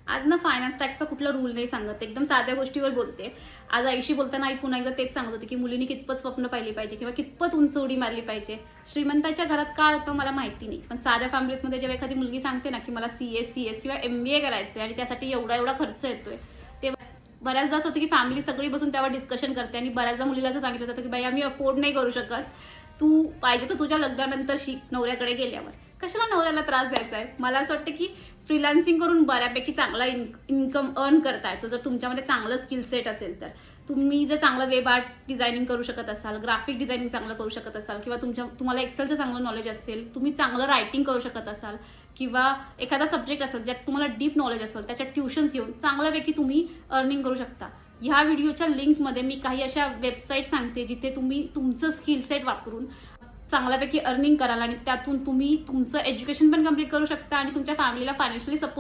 आज ना फायनान्स टॅक्सचा कुठला रूल नाही सांगत, एकदम साध्या गोष्टीवर बोलते. आज आईशी बोलताना आई पुन्हा एकदा तेच सांगत होती की मुलींनी कितपत स्वप्न पाहिली पाहिजे किंवा कितपत उंच उडी मारली पाहिजे. श्रीमंताच्या घरात काय होतं मला माहिती नाही, पण साध्या फॅमिलीजमध्ये जेव्हा एखादी मुलगी सांगते ना की मला CS किंवा MBA करायचंय आणि त्यासाठी एवढा एवढा खर्च येतोय, तेव्हा बऱ्याचदा असं होतं की फॅमिली सगळी बसून त्यावर डिस्कशन करते आणि बऱ्याचदा मुलीला असं सांगितलं जातं की बाई आम्ही अफोर्ड नाही करू शकत, तू पाहिजे तर तुझ्या लग्नानंतर शिक, नवऱ्याकडे गेल्यावर. कशाला नवऱ्याला त्रास द्यायचा आहे. मला असं वाटतं की फ्रीलान्सिंग करून बऱ्यापैकी चांगला इन्कम अर्न करता येतो जर तुमच्यामध्ये चांगलं स्किल सेट असेल तर. तुम्ही जर चांगलं वेब आर्ट डिझायनिंग करू शकत असाल, ग्राफिक डिझायनिंग चांगलं करू शकत असाल किंवा तुम्हाला एक्सेलचं चांगलं नॉलेज असेल, तुम्ही चांगलं रायटिंग करू शकत असाल किंवा एखादा सब्जेक्ट असेल ज्यात तुम्हाला डीप नॉलेज असेल, त्याच्यात ट्युशन्स घेऊन चांगल्यापैकी तुम्ही अर्निंग करू शकता. ह्या व्हिडिओच्या लिंकमध्ये मी काही अशा वेबसाईट सांगते जिथे तुम्ही तुमचं स्किल सेट वापरून चांगल्यापैकी अर्निंग कराल आणि त्यातून तुम्ही तुमचं एज्युकेशन पण कम्प्लीट करू शकता आणि तुमच्या फॅमिलीला फायनान्शियली सपोर्ट